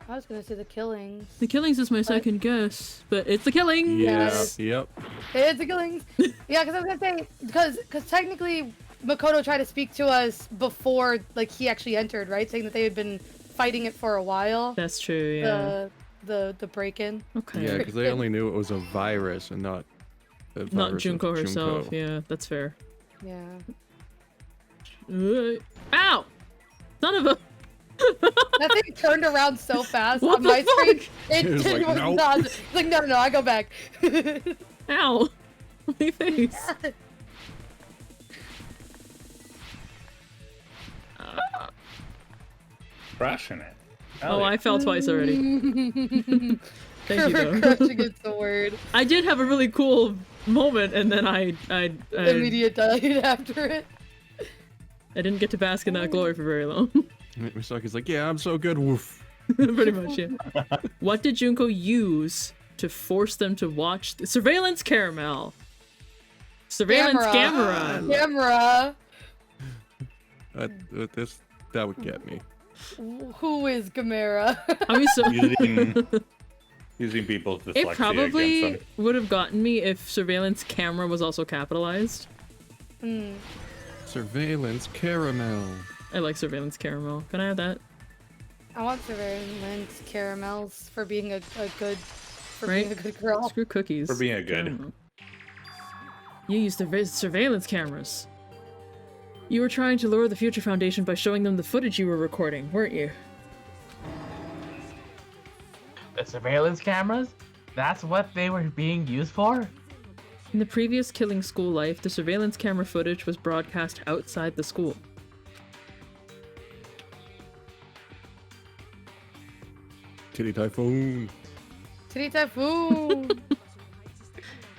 I was gonna say the killings. The Killings is my second guess, but it's the Killings! Yeah. Yep. It's the killings. Yeah, because I was gonna say because technically Makoto tried to speak to us before like he actually entered, right? Saying that they had been fighting it for a while. That's true, yeah. The break-in. Okay. Yeah, because they only knew it was a virus and not a Not virus of Junko herself, Junko. yeah, that's fair. Yeah. Ow! Son of a... That thing turned around so fast What on the my screen. fuck? It was like, was nope. not. It's like no, I go back. Ow! My face. Crushing it. Oh, I fell twice already. Thank you, though. Crushing it's the word. I did have a really cool moment, and then I Immediate died after it. didn't get to bask in that glory for very long. Misaki's like, yeah, I'm so good. Woof. Pretty much, yeah. What did Junko use to force them to watch the surveillance caramel? Surveillance camera. Camera. That would get me. Who is Gamera? I mean, so Using people's dyslexia it against probably them. would have gotten me if surveillance camera was also capitalized. Surveillance caramel. I like surveillance caramel. Can I have that? I want surveillance caramels for being a good Right? being a good girl. Screw cookies. For being a good. Caramel. You used the surveillance cameras. You were trying to lure the Future Foundation by showing them the footage you were recording, weren't you? The surveillance cameras? That's what they were being used for? In the previous Killing School life, the surveillance camera footage was broadcast outside the school. Titty Typhoon. Titty Typhoon.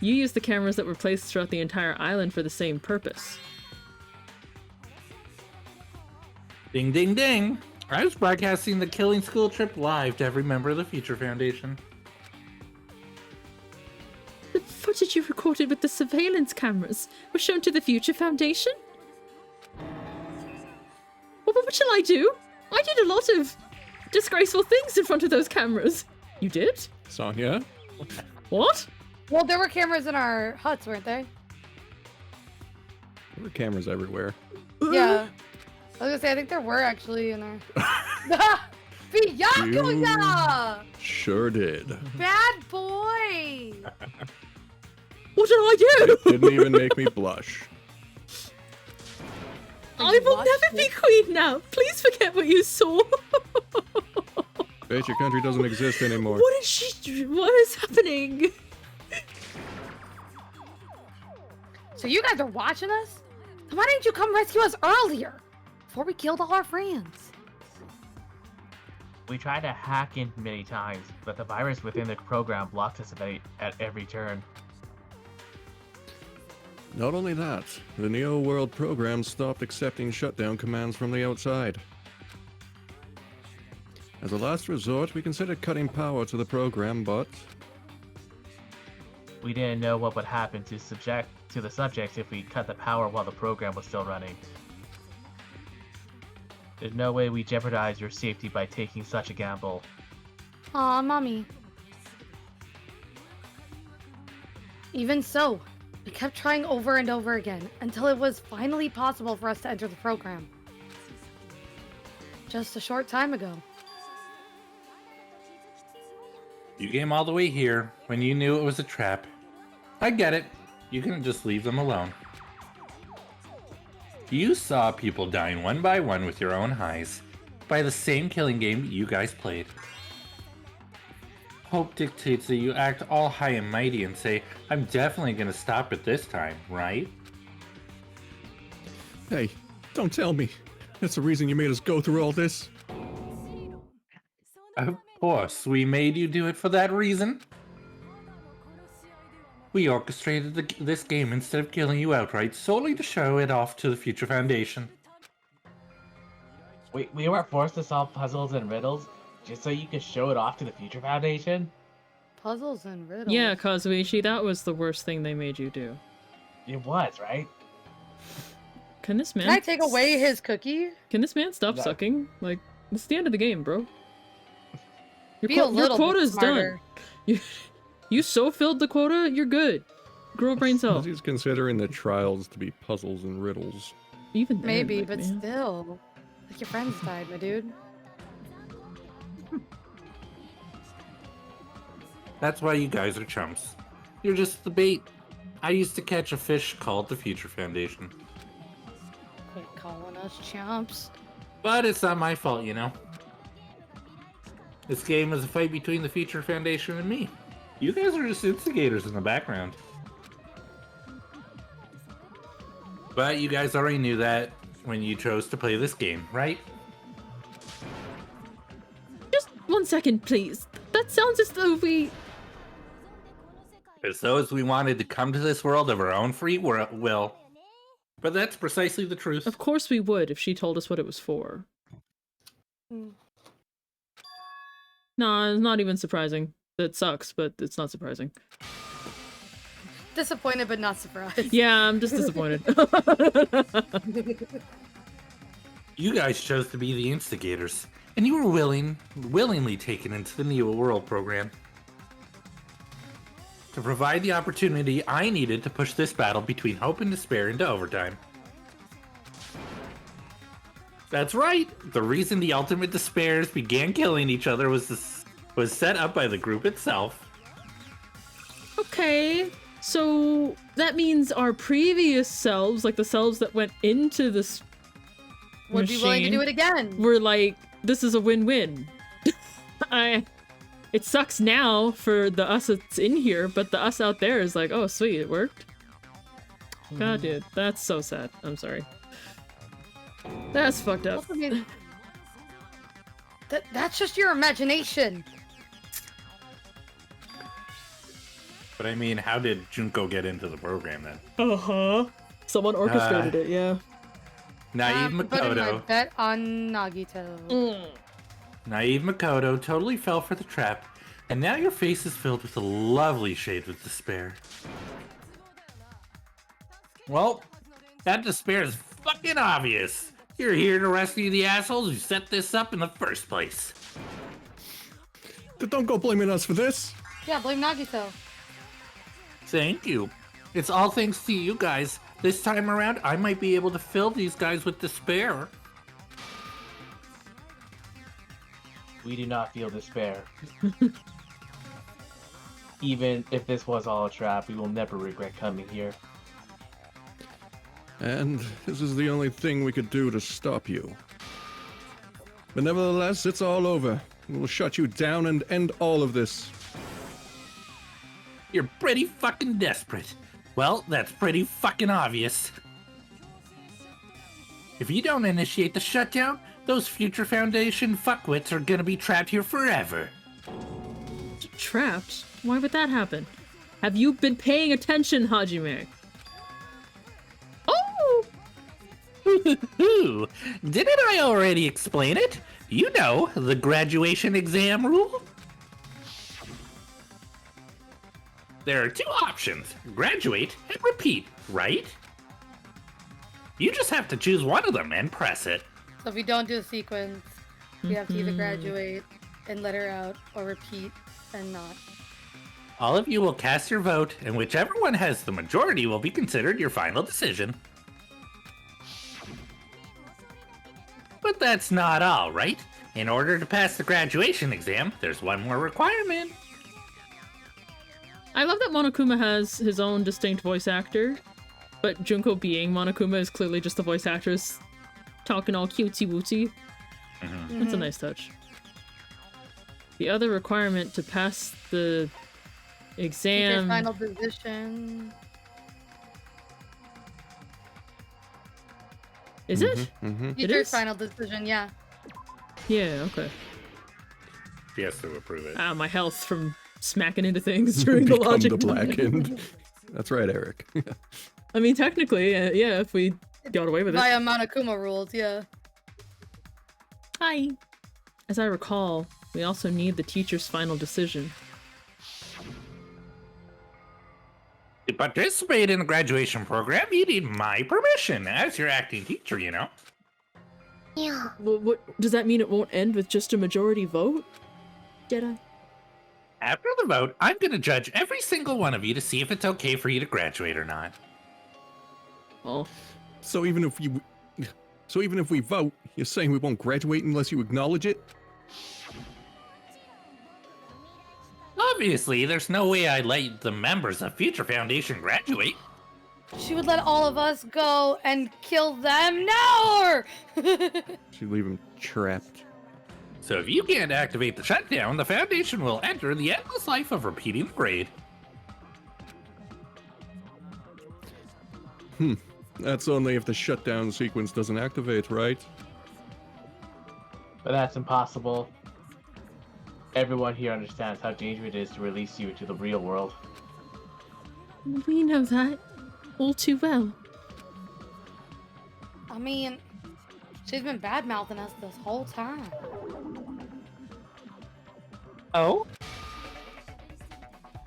You used the cameras that were placed throughout the entire island for the same purpose. Ding, ding, ding. I was broadcasting the Killing School trip live to every member of the Future Foundation. The footage you recorded with the surveillance cameras was shown to the Future Foundation? Well, what shall I do? I did a lot of disgraceful things in front of those cameras. You did? Sonia. What? Well, there were cameras in our huts, weren't there? There were cameras everywhere. Yeah. I was gonna say, I think there were actually in our. Byakuya! Sure did. Bad boy! What did I do? Didn't even make me blush. I will watched never be it? queen now. Please forget what you saw. Bet your country doesn't exist anymore. What is she? What is happening? So you guys are watching us? Then why didn't you come rescue us earlier? Before we killed all our friends. We tried to hack in many times, but the virus within the program blocked us at every turn. Not only that, the Neo World program stopped accepting shutdown commands from the outside. As a last resort, we considered cutting power to the program, but We didn't know what would happen to the subjects if we cut the power while the program was still running. There's no way we jeopardize your safety by taking such a gamble. Aw, Mommy. Even so, we kept trying over and over again until it was finally possible for us to enter the program. Just a short time ago. You came all the way here when you knew it was a trap. I get it. You couldn't just leave them alone. You saw people dying one by one with your own eyes by the same killing game you guys played. Hope dictates that you act all high and mighty and say, I'm definitely gonna stop it this time, right? Hey, don't tell me. That's the reason you made us go through all this? Of course, we made you do it for that reason. We orchestrated this game instead of killing you outright solely to show it off to the Future Foundation. We weren't forced to solve puzzles and riddles just so you could show it off to the Future Foundation? Puzzles and riddles. Yeah, Kazuichi, that was the worst thing they made you do. It was, right? Can this man... Can I take away his cookie? Can this man stop No. sucking? Like, it's the end of the game, bro. Be a Your little bit quota's smarter. done. You so filled the quota, you're good. Grow a brain cell. He's considering the trials to be puzzles and riddles. Even then, Maybe, like, but man. still. Like your friends died, my dude. That's why you guys are chumps. You're just the bait. I used to catch a fish called the Future Foundation. Quit calling us chumps. But it's not my fault, you know. This game is a fight between the Future Foundation and me. You guys are just instigators in the background. But you guys already knew that when you chose to play this game, right? Just 1 second, please. That sounds as though we... As though as we wanted to come to this world of our own free will. But that's precisely the truth. Of course we would if she told us what it was for. Mm. Nah, it's not even surprising. It sucks, but it's not surprising. Disappointed but not surprised. Yeah, I'm just disappointed. You guys chose to be the instigators, and you were willingly taken into the Niwo World program. To provide the opportunity I needed to push this battle between hope and despair into overtime. That's right! The reason the ultimate despairs began killing each other was set up by the group itself. Okay, so that means our previous selves, like the selves that went into this Would be willing to do it again. were like, this is a win-win. It sucks now for the us that's in here, but the us out there is like, oh sweet, it worked. God, dude, that's so sad. I'm sorry. That's fucked up. Also, I mean, that's just your imagination. But I mean, how did Junko get into the program then? Uh-huh. Someone orchestrated it, yeah. Naive Put in my Makoto. bet on Nagito. Naive Makoto totally fell for the trap, and now your face is filled with a lovely shade of despair. Well, that despair is fucking obvious. You're here to rescue the assholes who set this up in the first place. Don't go blaming us for this. Yeah, blame Nagito. Thank you. It's all thanks to you guys. This time around, I might be able to fill these guys with despair. We do not feel despair. Even if this was all a trap, we will never regret coming here. And this is the only thing we could do to stop you. But nevertheless, it's all over. We'll shut you down and end all of this. You're pretty fucking desperate. Well, that's pretty fucking obvious. If you don't initiate the shutdown, those Future Foundation fuckwits are gonna be trapped here forever. Trapped? Why would that happen? Have you been paying attention, Hajime? Oh! Didn't I already explain it? You know, the graduation exam rule? There are two options, graduate and repeat, right? You just have to choose one of them and press it. So if we don't do a sequence, we have to either graduate and let her out, or repeat and not. All of you will cast your vote, and whichever one has the majority will be considered your final decision. But that's not all, right? In order to pass the graduation exam, there's one more requirement. I love that Monokuma has his own distinct voice actor, but Junko being Monokuma is clearly just the voice actress talking all cutesy-wootsy. That's a nice touch. The other requirement to pass the exam... Teacher's final decision. Is it? Mm-hmm. It Teacher's is? final decision, yeah. Yeah, okay. She has to approve it. Ah, my health from smacking into things during the Become logic. the blackened. That's right, Eric. I mean, technically, yeah, if we got away with it. Via Monokuma rules, yeah. Hi. As I recall, we also need the teacher's final decision. To participate in the graduation program, you need my permission as your acting teacher, you know. What does that mean? It won't end with just a majority vote? Did I? After the vote, I'm going to judge every single one of you to see if it's okay for you to graduate or not. Oh, So even if we vote, you're saying we won't graduate unless you acknowledge it? Obviously, there's no way I'd let the members of Future Foundation graduate. She would let all of us go and kill them? No! She'd leave him trapped. So if you can't activate the shutdown, the Foundation will enter the endless life of repeating the grade. That's only if the shutdown sequence doesn't activate, right? But that's impossible. Everyone here understands how dangerous it is to release you into the real world. we know that all too well. I mean, she's been bad-mouthing us this whole time. Oh?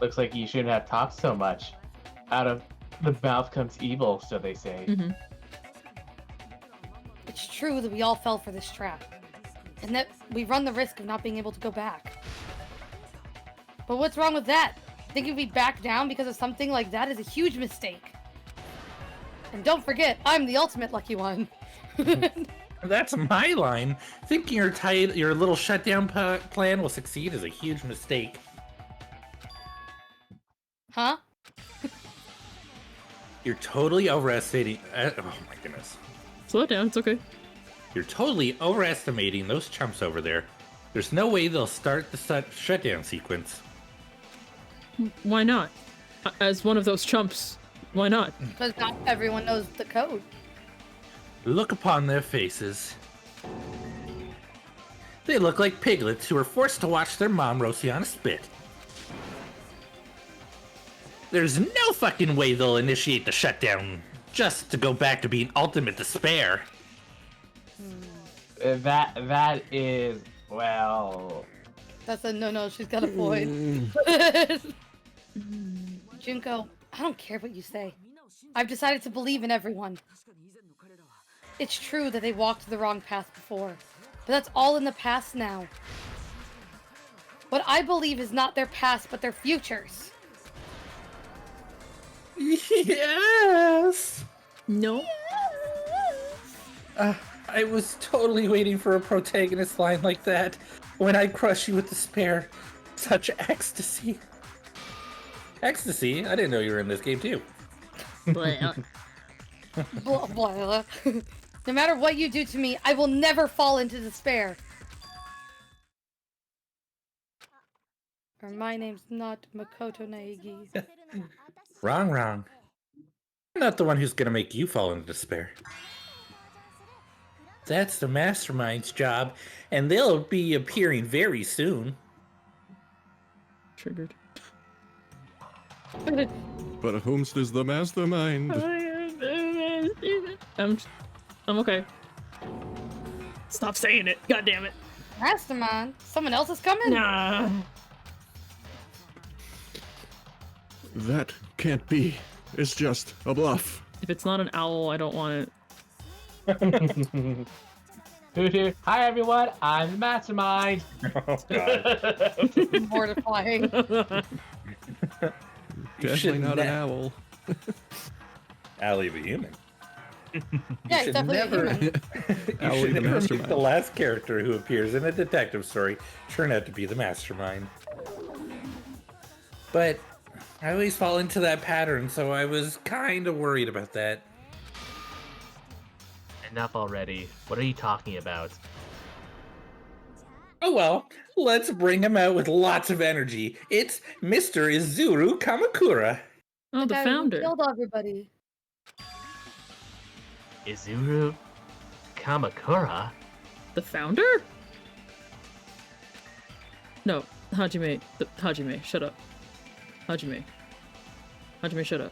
Looks like you shouldn't have talked so much. Out of the mouth comes evil, so they say. It's true that we all fell for this trap, and that we run the risk of not being able to go back. But what's wrong with that? Thinking we back down because of something like that is a huge mistake. And don't forget, I'm the ultimate lucky one. That's my line. Thinking your little shutdown plan will succeed is a huge mistake. Huh? You're totally overestimating... oh my goodness. Slow down, it's okay. You're totally overestimating those chumps over there. There's no way they'll start the shutdown sequence. Why not? As one of those chumps, why not? Because not everyone knows the code. Look upon their faces. They look like piglets who were forced to watch their mom roast you on a spit. There's no fucking way they'll initiate the shutdown just to go back to being ultimate despair. That is, well... That's a no, she's got a point. Junko, I don't care what you say. I've decided to believe in everyone. It's true that they walked the wrong path before, but that's all in the past now. What I believe is not their past, but their futures. Yes! No. I was totally waiting for a protagonist line like that. When I crush you with despair. Such ecstasy. Ecstasy? I didn't know you were in this game too. Blah, blah. No matter what you do to me, I will never fall into despair. Or my name's not Makoto Naegi. Wrong. I'm not the one who's gonna make you fall into despair. That's the mastermind's job, and they'll be appearing very soon. Triggered. But whomst is the mastermind? I'm okay. Stop saying it. God damn it. Mastermind? Someone else is coming? Nah. That can't be. It's just a bluff. If it's not an owl, I don't want it. Hi everyone, I'm the mastermind. Oh god. Mortifying. Definitely not an owl. Allie the human. Yeah, he's should definitely never- a human. You Allie should the never make mastermind. the last character who appears in a detective story turn out to be the mastermind. But I always fall into that pattern, so I was kind of worried about that. Enough already. What are you talking about? Oh well, let's bring him out with lots of energy. It's Mr. Izuru Kamakura. Oh, the guy who founder. killed everybody. Izuru Kamakura? The founder? No, Hajime. Hajime, shut up. Hajime, shut up.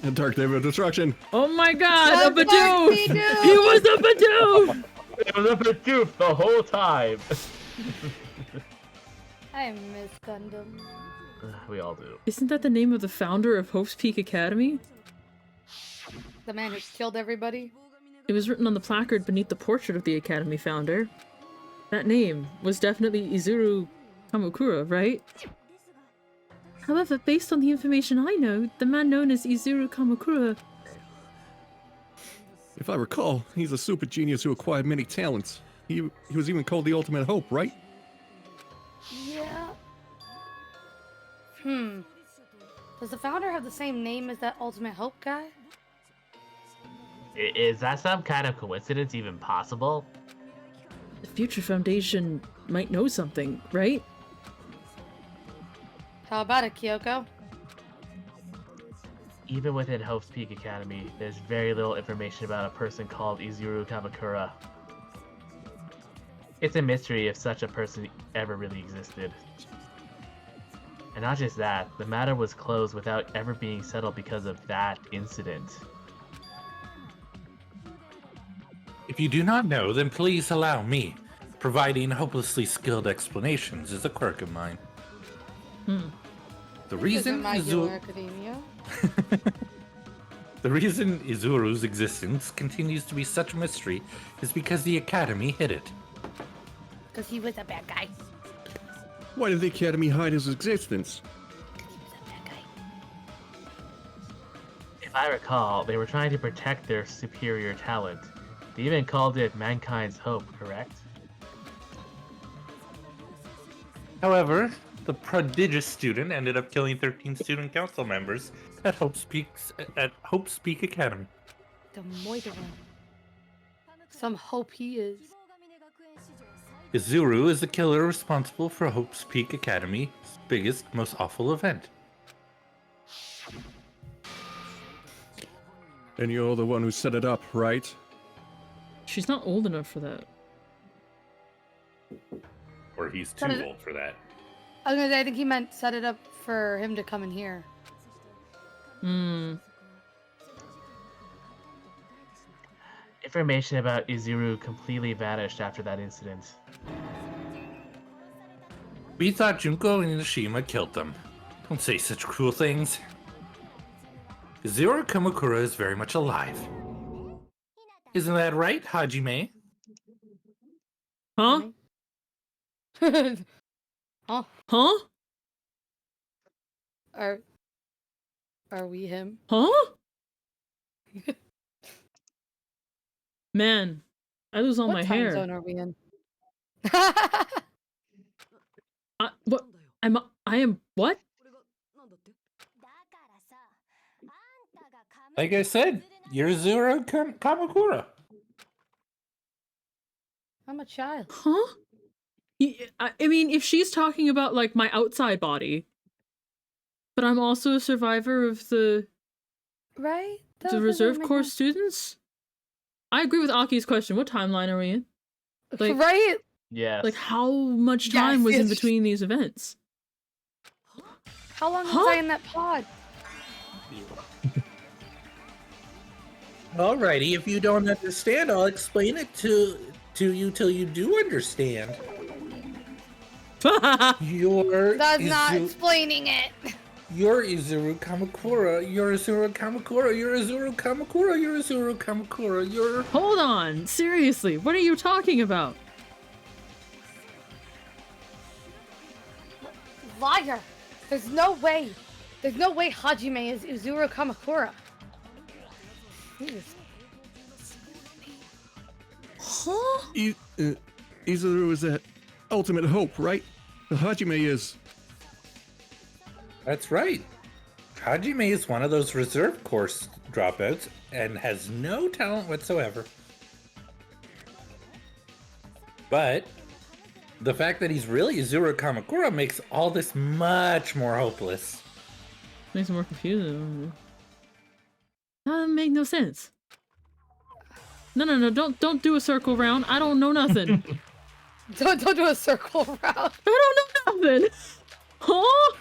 A dark day of destruction. Oh my god, a That's Bidoof! Darky Doof! He was a Bidoof! It was a Bidoof the whole time. I miss Gundam. We all do. Isn't that the name of the founder of Hope's Peak Academy? The man who killed everybody. It was written on the placard beneath the portrait of the Academy founder. That name was definitely Izuru Kamakura, right? However, based on the information I know, the man known as Izuru Kamakura... If I recall, he's a super genius who acquired many talents. He was even called the Ultimate Hope, right? Yeah. Does the founder have the same name as that Ultimate Hope guy? Is that some kind of coincidence even possible? The Future Foundation might know something, right? How about it, Kyoko? Even within Hope's Peak Academy, there's very little information about a person called Izuru Kamakura. It's a mystery if such a person ever really existed. And not just that, the matter was closed without ever being settled because of that incident. If you do not know, then please allow me. Providing hopelessly skilled explanations is a quirk of mine. The reason My Hero Academia. The reason Izuru's existence continues to be such a mystery is because the Academy hid it. Because he was a bad guy. Why did the Academy hide his existence? He was a bad guy. If I recall, they were trying to protect their superior talent. They even called it mankind's hope, correct? However, the prodigious student ended up killing 13 student council members at Hope's Peak Academy. The Moira. Some hope he is. Izuru is the killer responsible for Hope's Peak Academy's biggest, most awful event. And you're the one who set it up, right? She's not old enough for that. Or he's too Set it- old for that. I was gonna say, I think he meant set it up for him to come in here. Information about Izuru completely vanished after that incident. We thought Junko and Nishima killed them. Don't say such cruel things. Izuru Kamakura is very much alive. Isn't that right, Hajime? Huh? Oh, Huh? are we him? Huh? Man, I lose all What my time hair. zone are we in? What? I am what? Like I said, you're Izuru Kamakura. I'm a child. Huh? I mean, if she's talking about, like, my outside body, but I'm also a survivor of the Right? the reserve corps students? I agree with Aki's question. What timeline are we in? Like, Right? Yes. like how much time was in yes. between these events? How long Huh? was I in that pod? Alrighty, if you don't understand, I'll explain it to you till you do understand. You're That's not Izu- explaining it. You're Izuru Kamakura. You're Izuru Kamakura. You're Izuru Kamakura. You're Izuru Kamakura. You're. Hold on, seriously, what are you talking about? Liar! There's no way. There's no way Hajime is Izuru Kamakura. Jeez. Huh? Izuru is that ultimate hope, right? The Hajime is. That's right. Hajime is one of those reserve course dropouts and has no talent whatsoever. But the fact that he's really Izuru Kamakura makes all this much more hopeless. Makes it more confusing. That make no sense. No, don't do a circle round. I don't know nothing. Don't do a circle round. I don't know nothing. Huh?